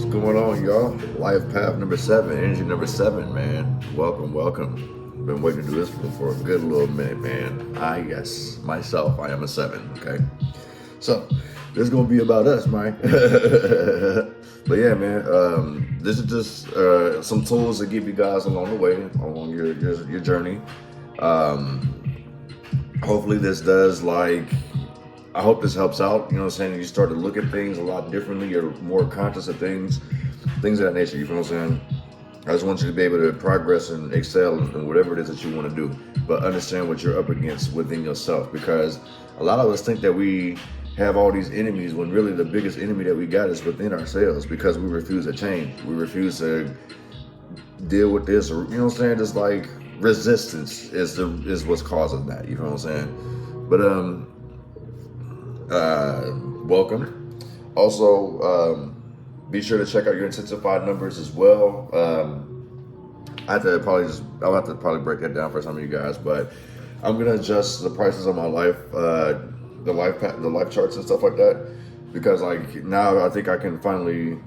going on, y'all? Life path number 7, energy number 7, man. Welcome. Been waiting to do this for a good little minute, man. Yes, myself, I am a 7, okay? So, this is gonna be about us, man. But yeah, man, this is just some tools to give you guys along the way, along your journey. Hopefully this does, I hope this helps out, you know what I'm saying? You start to look at things a lot differently. You're more conscious of things of that nature, you feel what I'm saying? I just want you to be able to progress and excel in whatever it is that you want to do, but understand what you're up against within yourself, because a lot of us think that we have all these enemies when really the biggest enemy that we got is within ourselves, because we refuse to change. We refuse to deal with this, or, you know what I'm saying? Just like resistance is what's causing that, you know what I'm saying? But, welcome. Also, be sure to check out your intensified numbers as well. I'll have to probably break that down for some of you guys, but I'm gonna adjust the prices on my life, the life charts and stuff like that, because now I think I can finally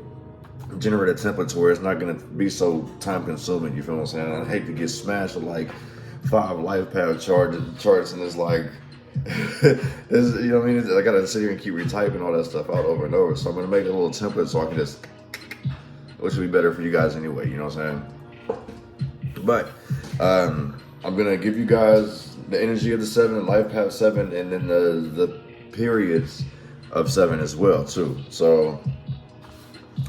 generate a template to where it's not gonna be so time consuming. You feel what I'm saying? I hate to get smashed with 5 life path charts, and it's you know what I mean? I gotta sit here and keep retyping all that stuff out over and over. So I'm gonna make a little template so I can just, which will be better for you guys anyway, you know what I'm saying? But I'm gonna give you guys the energy of the 7 and life path 7, and then the periods of 7 as well too. So,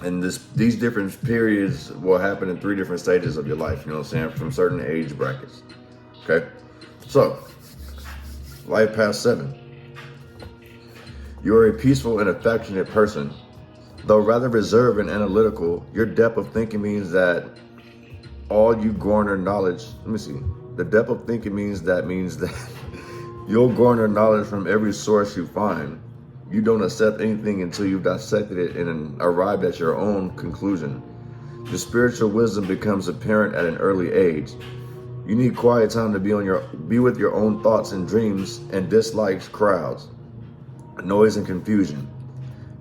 and these different periods will happen in 3 different stages of your life, you know what I'm saying, from certain age brackets. Okay, so life path 7. You are a peaceful and affectionate person. Though rather reserved and analytical, your depth of thinking means that all you garner knowledge. The depth of thinking means that you'll garner knowledge from every source you find. You don't accept anything until you've dissected it and arrived at your own conclusion. Your spiritual wisdom becomes apparent at an early age. You need quiet time to be with your own thoughts and dreams, and dislikes crowds, noise and confusion.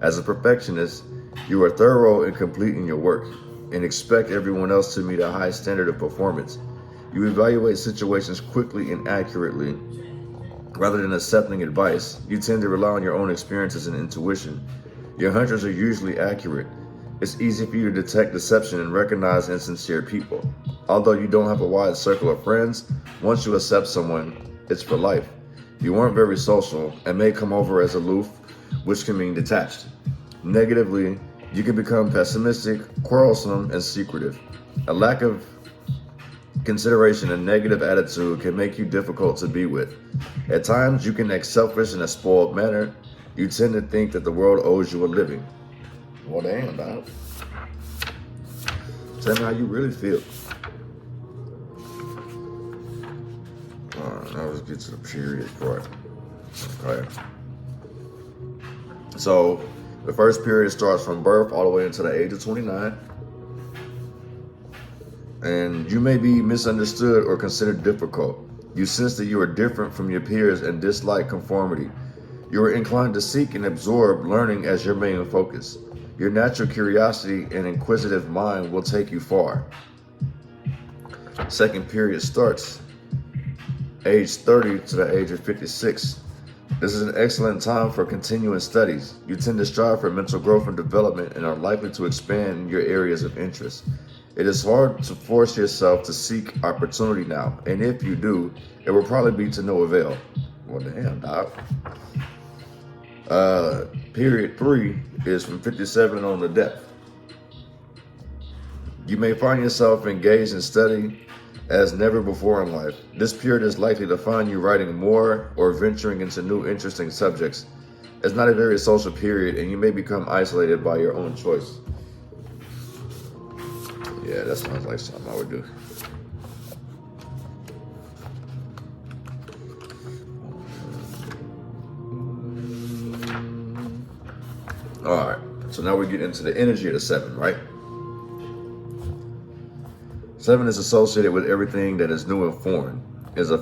As a perfectionist, you are thorough and complete in your work, and expect everyone else to meet a high standard of performance. You evaluate situations quickly and accurately. Rather than accepting advice, you tend to rely on your own experiences and intuition. Your hunches are usually accurate. It's easy for you to detect deception and recognize insincere people. Although you don't have a wide circle of friends, once you accept someone, it's for life. You aren't very social and may come over as aloof, which can mean detached. Negatively, you can become pessimistic, quarrelsome, and secretive. A lack of consideration and negative attitude can make you difficult to be with. At times, you can act selfish in a spoiled manner. You tend to think that the world owes you a living. Well, damn, dog. Tell me how you really feel. Alright, now let's get to the period part. Okay. So, the first period starts from birth all the way until the age of 29. And you may be misunderstood or considered difficult. You sense that you are different from your peers and dislike conformity. You are inclined to seek and absorb learning as your main focus. Your natural curiosity and inquisitive mind will take you far. Second period starts age 30 to the age of 56. This is an excellent time for continuing studies. You tend to strive for mental growth and development and are likely to expand your areas of interest. It is hard to force yourself to seek opportunity now, and if you do, it will probably be to no avail. Well, damn, dog. Period 3 is from 57 on the depth. You may find yourself engaged in study as never before in life. This period is likely to find you writing more or venturing into new interesting subjects. It's not a very social period, and you may become isolated by your own choice. Yeah, that sounds like something I would do. All right, so now we get into the energy of the 7, right? 7 is associated with everything that is new and foreign. It has a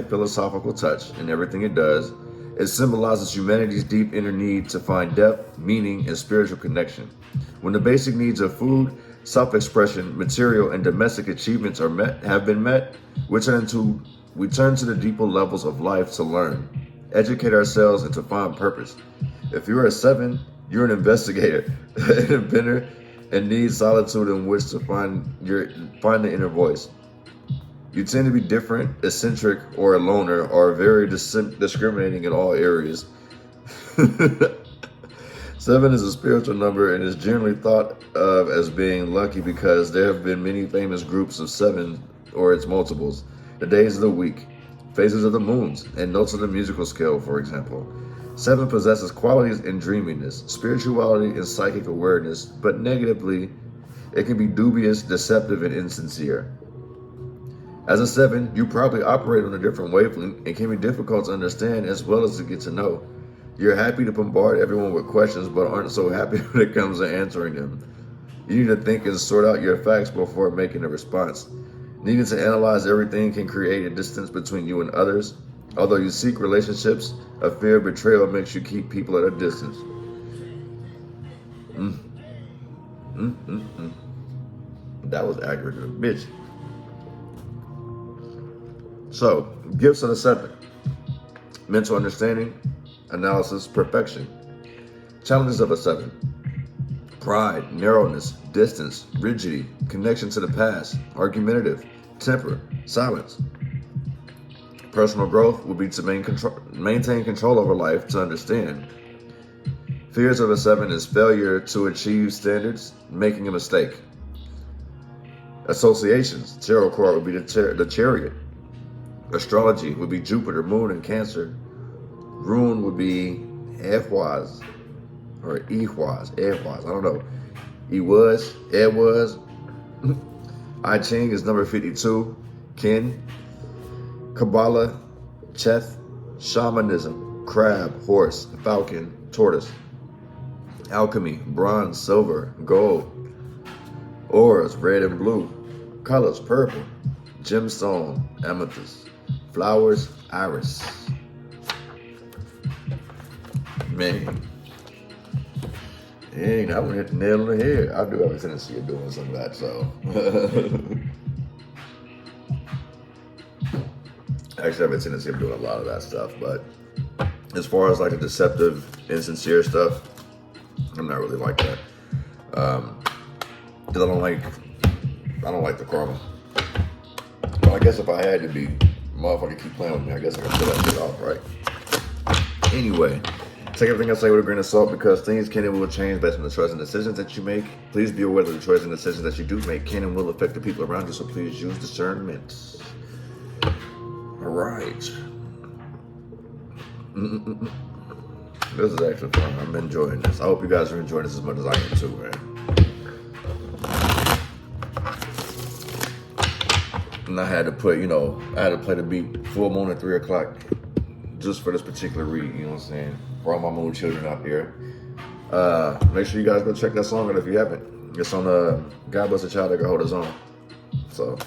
philosophical touch in everything it does. It symbolizes humanity's deep inner need to find depth, meaning, and spiritual connection. When the basic needs of food, self-expression, material, and domestic achievements have been met, we turn to the deeper levels of life to learn, educate ourselves, and to find purpose. If you're a 7, you're an investigator, an inventor, and need solitude in which to find the inner voice. You tend to be different, eccentric, or a loner, or very discriminating in all areas. 7 is a spiritual number and is generally thought of as being lucky because there have been many famous groups of 7 or its multiples. The days of the week, phases of the moons, and notes of the musical scale, for example. 7 possesses qualities in dreaminess, spirituality, and psychic awareness, but negatively, it can be dubious, deceptive, and insincere. As a 7, you probably operate on a different wavelength and can be difficult to understand as well as to get to know. You're happy to bombard everyone with questions, but aren't so happy when it comes to answering them. You need to think and sort out your facts before making a response. Needing to analyze everything can create a distance between you and others. Although you seek relationships, a fear of betrayal makes you keep people at a distance. That was accurate to a bitch. So, gifts of the 7. Mental understanding, analysis, perfection. Challenges of a 7. Pride, narrowness, distance, rigidity, connection to the past, argumentative, temper, silence. Personal growth will be to maintain control over life, to understand. Fears of a 7 is failure to achieve standards, making a mistake. Associations, tarot card would be the Chariot. Astrology would be Jupiter, Moon, and Cancer. Rune would be Ehwaz, or Ehwaz, I don't know. Ehwaz. I Ching is number 52. Kin. Kabbalah, Cheth, Shamanism, Crab, Horse, Falcon, Tortoise. Alchemy, Bronze, Silver, Gold. Auras, red and blue. Colors, purple. Gemstone, Amethyst. Flowers, Iris. Man. Dang, that one hit the nail on the head. I do have a tendency of doing some of that, so. Actually, I have a tendency of doing a lot of that stuff, but as far as like the deceptive, insincere stuff, I'm not really like that. Because I don't like the karma. Well, I guess if I had to be, motherfucker keep playing with me, I guess I can pull that shit off, right? Anyway, take everything I say with a grain of salt because things can and will change based on the choices and decisions that you make. Please be aware that the choices and decisions that you do make can and will affect the people around you, so please use discernment. All right. This is actually fun. I'm enjoying this. I hope you guys are enjoying this as much as I am too, man. And I had to put, I had to play the beat full moon at 3 o'clock just for this particular read, you know what I'm saying? For all my moon children out there. Make sure you guys go check that song out if you haven't. It's on God Bless a Child That Can Hold His Own. So,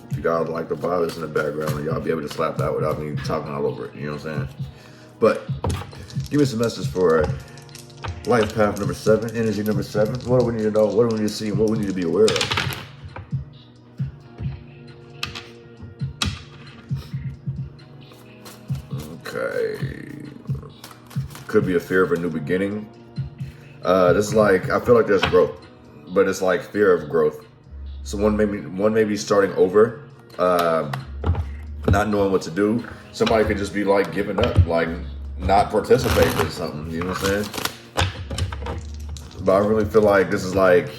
if you guys like the vibes in the background, y'all be able to slap that without me talking all over it, you know what I'm saying? But, give me some message for life path number 7, energy number 7. What do we need to know? What do we need to see? What do we need to be aware of? Okay. Could be a fear of a new beginning. This is like, I feel like there's growth, but it's like fear of growth. So one may be starting over, not knowing what to do. Somebody could just be like giving up, like not participating in something, you know what I'm saying? But I really feel like this is like,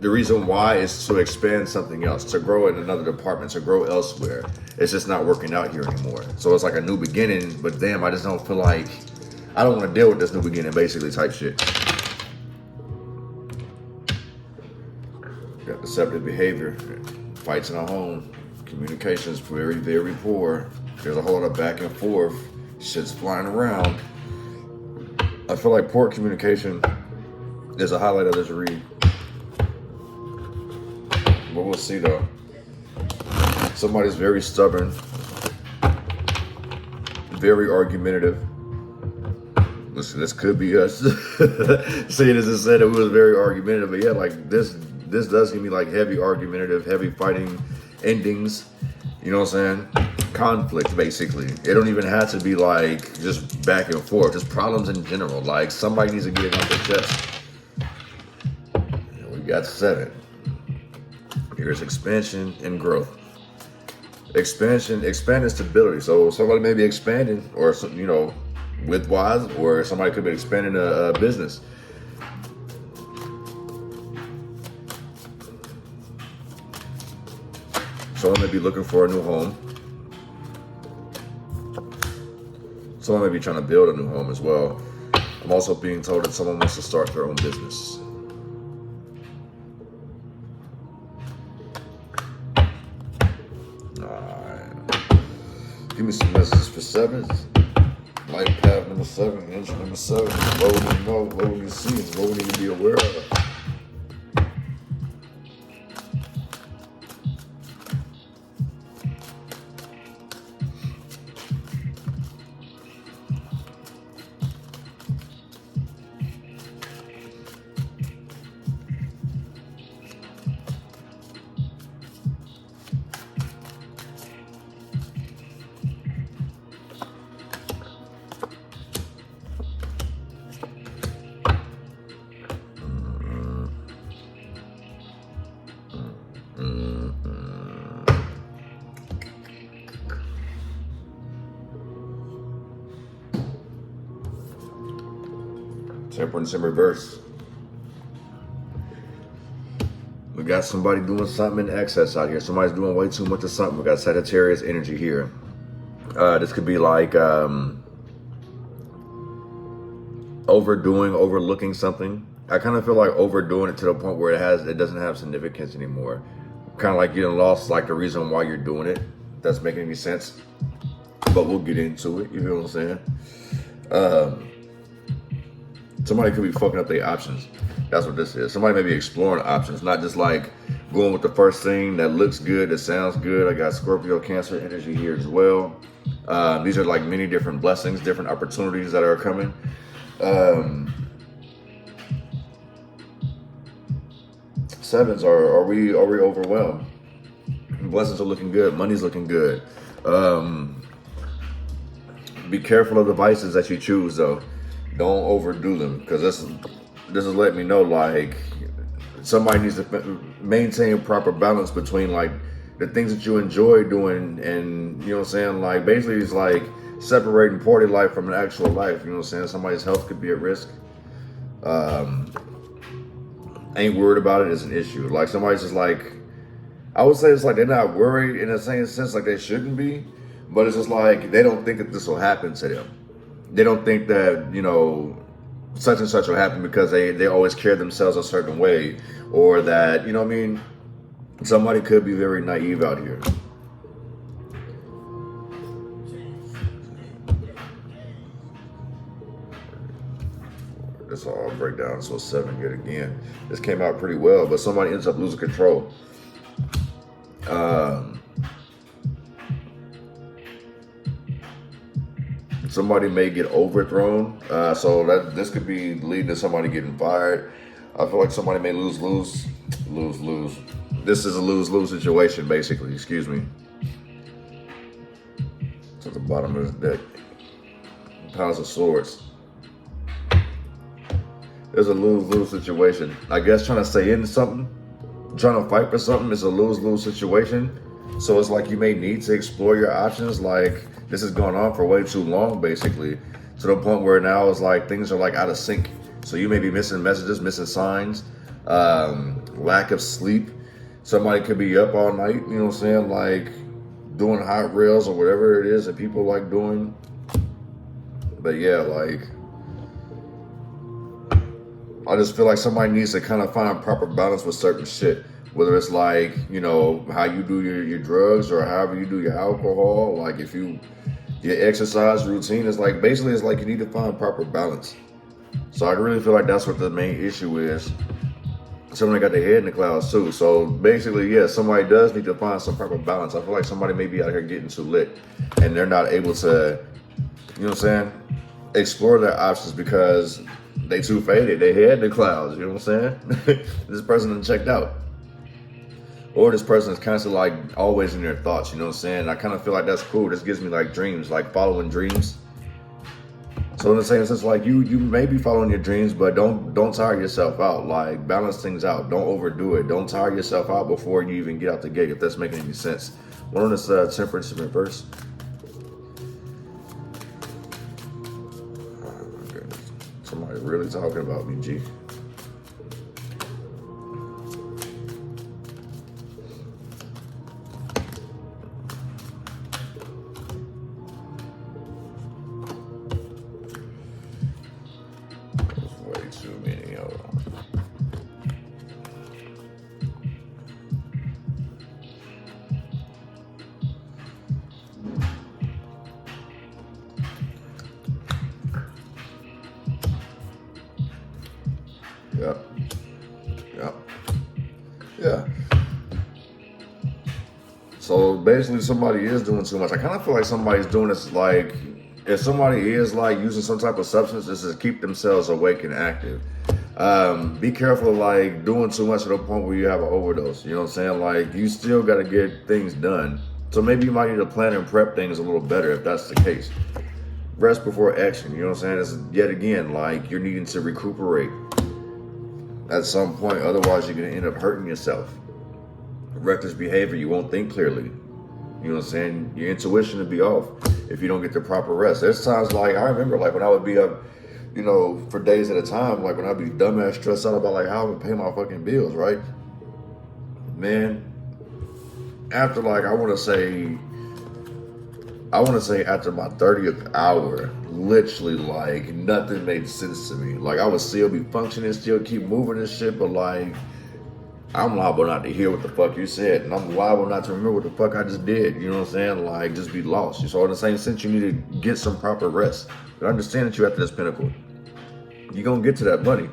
the reason why is to expand something else, to grow in another department, to grow elsewhere. It's just not working out here anymore. So it's like a new beginning, but damn, I just don't feel like, I don't want to deal with this new beginning, basically, type shit. Got deceptive behavior, fights in the home, communication's very, very poor. There's a whole lot of back and forth, shit's flying around. I feel like poor communication is a highlight of this read. But we'll see though. Somebody's very stubborn, very argumentative, this could be us. Seeing as it said it was very argumentative, but yeah, like this does give me like heavy argumentative, heavy fighting endings. You know what I'm saying? Conflict, basically. It don't even have to be like just back and forth, just problems in general. Like somebody needs to get it off their chest. We got 7. Here's expansion and growth. Expanding stability. So somebody may be expanding, or you know, with wise, or somebody could be expanding a business. Someone may be looking for a new home. Someone may be trying to build a new home as well. I'm also being told that someone wants to start their own business. Give me some messages for 7s. Life path number 7, entry number 7. What we need to know, what we need to see, is what we need to be aware of. Temperance in reverse. We got somebody doing something in excess out here. Somebody's doing way too much of something. We got Sagittarius energy here. This could be like overlooking something. I kind of feel like overdoing it to the point where it doesn't have significance anymore. Kind of like you done lost like the reason why you're doing it. If that's making any sense. But we'll get into it. You feel what I'm saying? Somebody could be fucking up their options. That's what this is. Somebody may be exploring options, not just like going with the first thing that looks good, that sounds good. I got Scorpio, Cancer energy here as well. These are like many different blessings, different opportunities that are coming. Sevens, are we overwhelmed? Blessings are looking good. Money's looking good. Be careful of the vices that you choose, though. Don't overdo them, because this is letting me know like somebody needs to maintain proper balance between like the things that you enjoy doing and, you know what I'm saying, like basically it's like separating party life from an actual life. You know what I'm saying? Somebody's health could be at risk. Ain't worried about it is an issue. Like somebody's just like, I would say it's like they're not worried in the same sense like they shouldn't be, but it's just like they don't think that this will happen to them. They don't think that, you know, such and such will happen because they always carry themselves a certain way, or that, you know what I mean? Somebody could be very naive out here. This all break down to a 7 yet again. This came out pretty well, but somebody ends up losing control. Somebody may get overthrown, so that this could be leading to somebody getting fired. I feel like somebody may lose. This is a lose-lose situation, basically. Excuse me. To the bottom of the deck. Piles of Swords. There's a lose-lose situation. I guess trying to stay in something, trying to fight for something is a lose-lose situation. So it's like you may need to explore your options. Like this has gone on for way too long, basically, to the point where now it's like things are like out of sync. So you may be missing messages, missing signs, lack of sleep. Somebody could be up all night, you know what I'm saying, like doing hot rails or whatever it is that people like doing. But yeah, like I just feel like somebody needs to kind of find proper balance with certain shit. Whether it's like, you know, how you do your drugs or however you do your alcohol. Like if your exercise routine is like, basically it's like you need to find proper balance. So I really feel like that's what the main issue is. Somebody got their head in the clouds too. So basically, yeah, somebody does need to find some proper balance. I feel like somebody may be out here getting too lit and they're not able to, you know what I'm saying, explore their options because they too faded. They head the clouds. You know what I'm saying? This person done checked out. Or this person is constantly like always in their thoughts, you know what I'm saying? I kind of feel like that's cool. This gives me like dreams, like following dreams. So in the same sense, like you may be following your dreams, but don't tire yourself out. Like balance things out. Don't overdo it. Don't tire yourself out before you even get out the gate, if that's making any sense. One on this temperance in reverse. Oh my goodness. Somebody really talking about me, G. Yeah. So basically somebody is doing too much. I kind of feel like somebody's doing this, like, if somebody is like using some type of substance, it's to keep themselves awake and active. Be careful of like doing too much to the point where you have an overdose. You know what I'm saying? Like you still got to get things done. So maybe you might need to plan and prep things a little better if that's the case. Rest before action. You know what I'm saying? It's yet again like you're needing to recuperate at some point. Otherwise, you're going to end up hurting yourself. Reckless behavior, you won't think clearly. You know what I'm saying? Your intuition will be off if you don't get the proper rest. There's times like, I remember like when I would be up, you know, for days at a time, like when I'd be dumbass stressed out about like how I'm gonna pay my fucking bills, right? Man, after like, I want to say after my 30th hour, literally like nothing made sense to me. Like I would still be functioning, still keep moving and shit, but like I'm liable not to hear what the fuck you said, and I'm liable not to remember what the fuck I just did. You know what I'm saying? Like just be lost. So in the same sense, you need to get some proper rest. But understand that you're at this pinnacle. You're gonna get to that money.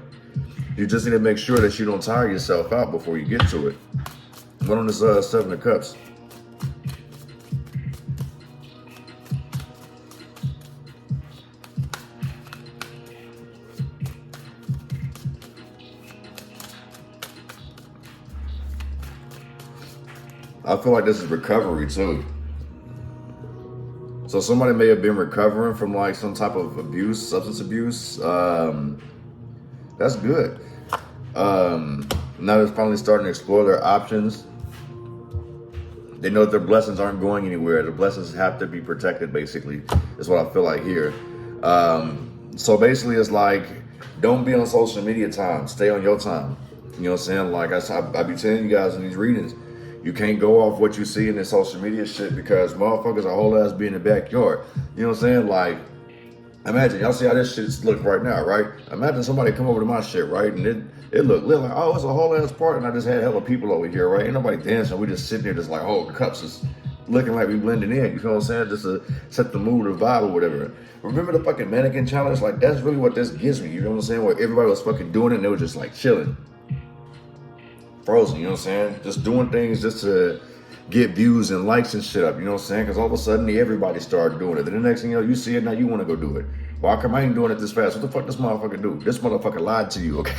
You just need to make sure that you don't tire yourself out before you get to it. One on this Seven of Cups. I feel like this is recovery too. So somebody may have been recovering from like some type of abuse, substance abuse. That's good. Now they're finally starting to explore their options. They know that their blessings aren't going anywhere. The blessings have to be protected, basically, is what I feel like here. So basically it's like, don't be on social media time. Stay on your time. You know what I'm saying? Like I be telling you guys in these readings, you can't go off what you see in this social media shit because motherfuckers a whole ass be in the backyard. You know what I'm saying? Like, imagine, y'all see how this shit look right now, right? Imagine somebody come over to my shit, right? And it look like, oh, it's a whole ass party and I just had hella people over here, right? Ain't nobody dancing. We just sitting there just like, oh, the cups is looking like we blending in. You feel what I'm saying? Just to set the mood or vibe or whatever. Remember the fucking mannequin challenge? Like, that's really what this gives me. You know what I'm saying? Where everybody was fucking doing it and they were just like chilling. Frozen, you know what I'm saying? Just doing things just to get views and likes and shit up, you know what I'm saying? Because all of a sudden, everybody started doing it. Then the next thing you know, you see it, now you want to go do it. Why come I ain't doing it this fast? What the fuck this motherfucker do? This motherfucker lied to you, okay?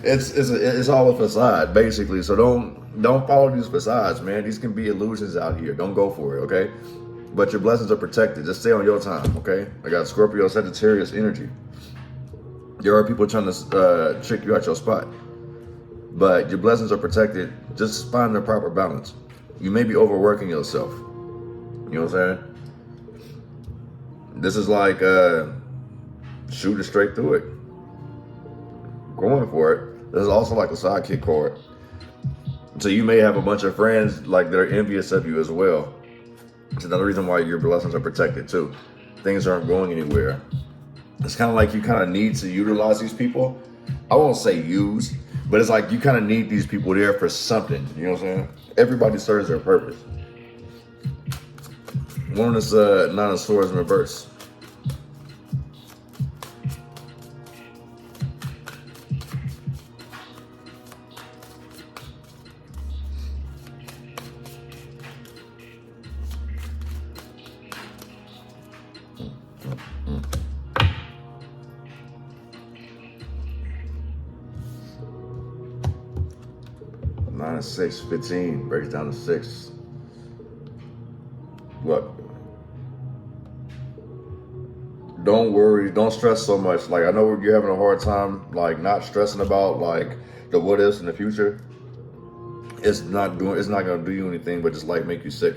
It's all a facade, basically. So don't follow these facades, man. These can be illusions out here. Don't go for it, okay? But your blessings are protected. Just stay on your time, okay? I got Scorpio, Sagittarius energy. There are people trying to trick you out your spot. But your blessings are protected. Just find the proper balance. You may be overworking yourself. You know what I'm saying? This is like shooting straight through it. Going for it. This is also like a sidekick card. So you may have a bunch of friends like that are envious of you as well. It's another reason why your blessings are protected too. Things aren't going anywhere. It's kind of like you kind of need to utilize these people. I won't say use, but it's like you kind of need these people there for something. You know what I'm saying? Everybody serves their purpose. One is Nine of Swords in reverse. down to 6. 15 breaks down to 6. Look, don't worry, don't stress so much. Like, I know you're having a hard time, like, not stressing about, like, the what ifs in the future. It's not gonna do you anything but just, like, make you sick.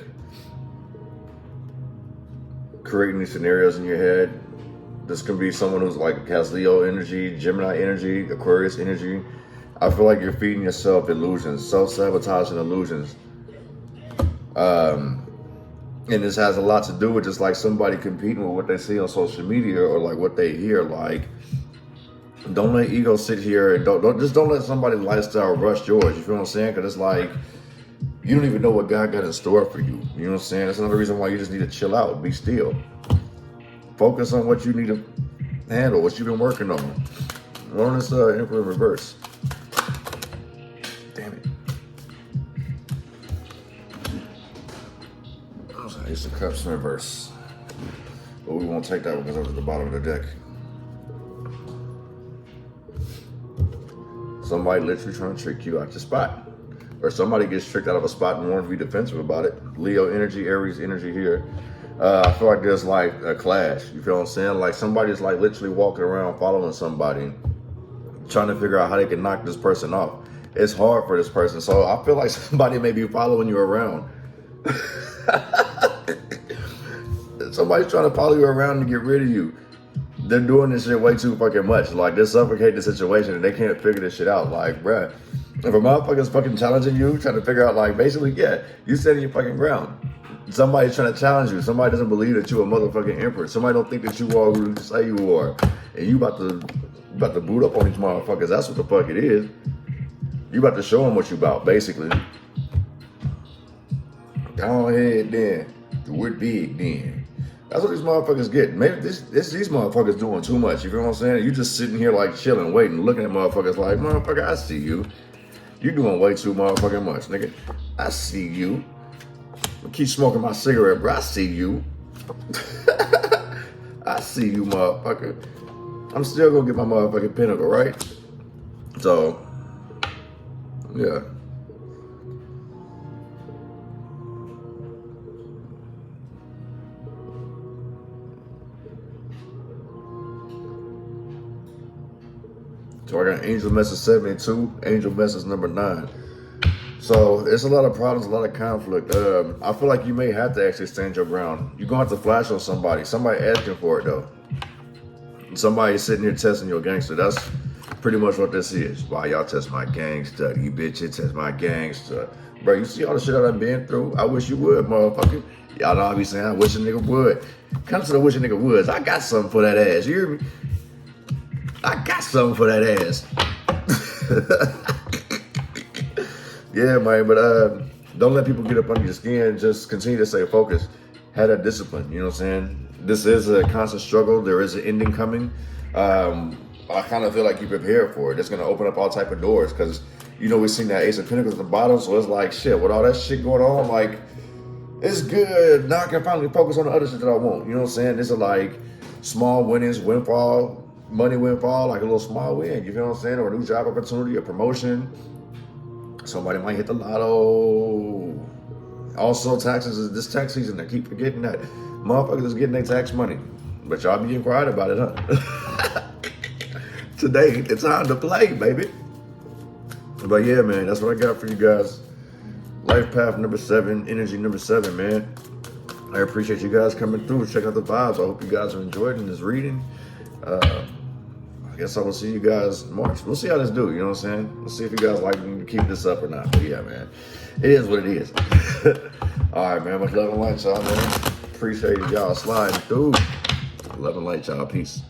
Creating these scenarios in your head. This can be someone who's, like, has Leo energy, Gemini energy, Aquarius energy. I feel like you're feeding yourself illusions, self-sabotaging illusions. And this has a lot to do with just like somebody competing with what they see on social media or like what they hear. Like, don't let ego sit here and don't let somebody's lifestyle rush yours. You feel what I'm saying? Because it's like, you don't even know what God got in store for you. You know what I'm saying? That's another reason why you just need to chill out, be still. Focus on what you need to handle, what you've been working on. We're on this Emperor reverse. Damn it. Ace of Cups in reverse. But we won't take that one because it was at the bottom of the deck. Somebody literally trying to trick you out your spot. Or somebody gets tricked out of a spot and wants to be defensive about it. Leo energy, Aries energy here. I feel like there's like a clash. You feel what I'm saying? Like somebody's like literally walking around following somebody, trying to figure out how they can knock this person off. It's hard for this person. So I feel like somebody may be following you around. Somebody's trying to follow you around to get rid of you. They're doing this shit way too fucking much. Like, they're suffocating the situation and they can't figure this shit out. Like, bruh, if a motherfucker's fucking challenging you, trying to figure out, like, basically, yeah, you standing your fucking ground. Somebody's trying to challenge you. Somebody doesn't believe that you're a motherfucking emperor. Somebody don't think that you are who you say you are. And you about to boot up on these motherfuckers. That's what the fuck it is. You about to show them what you about, basically. Go ahead then. Do it big then. That's what these motherfuckers get. Maybe these motherfuckers doing too much. You feel what I'm saying? You just sitting here like chilling, waiting, looking at motherfuckers like, motherfucker, I see you. You doing way too motherfucking much, nigga. I see you. I keep smoking my cigarette, bro. I see you. I see you, motherfucker. I'm still gonna get my motherfucking pinnacle, right? So, yeah. So I got angel message 72, angel message number 9. So it's a lot of problems, a lot of conflict. I feel like you may have to actually stand your ground. You're gonna have to flash on somebody asking for it though. Somebody sitting here testing your gangster. That's pretty much what this is. Why y'all test my gangster? You bitches test my gangster. Bro, you see all the shit I done been through? I wish you would, motherfucker. Y'all know I be saying I wish a nigga would. Come to the wish a nigga would. I got something for that ass. You hear me? I got something for that ass. Yeah, man, but don't let people get up under your skin. Just continue to stay focused. Have that discipline, you know what I'm saying? This is a constant struggle. There is an ending coming. I kind of feel like you prepared for it. It's going to open up all type of doors because, you know, we've seen that Ace of Pentacles at the bottom, so it's like, shit, with all that shit going on, like, it's good. Now I can finally focus on the other shit that I want. You know what I'm saying? This is like small winnings, windfall, money windfall, like a little small win. You feel what I'm saying? Or a new job opportunity, a promotion. Somebody might hit the lotto. Also, taxes is this tax season. I keep forgetting that. Motherfuckers is getting their tax money. But y'all be quiet about it, huh? Today, it's time to play, baby. But yeah, man, that's what I got for you guys. Life path number 7, energy number 7, man. I appreciate you guys coming through. Check out the vibes. I hope you guys are enjoying this reading. I guess I will see you guys in March. We'll see how this do, you know what I'm saying? We'll see if you guys like me to keep this up or not. But yeah, man, it is what it is. All right, man, much love and light, y'all, man. Appreciate y'all sliding through. Love and light, y'all. Peace.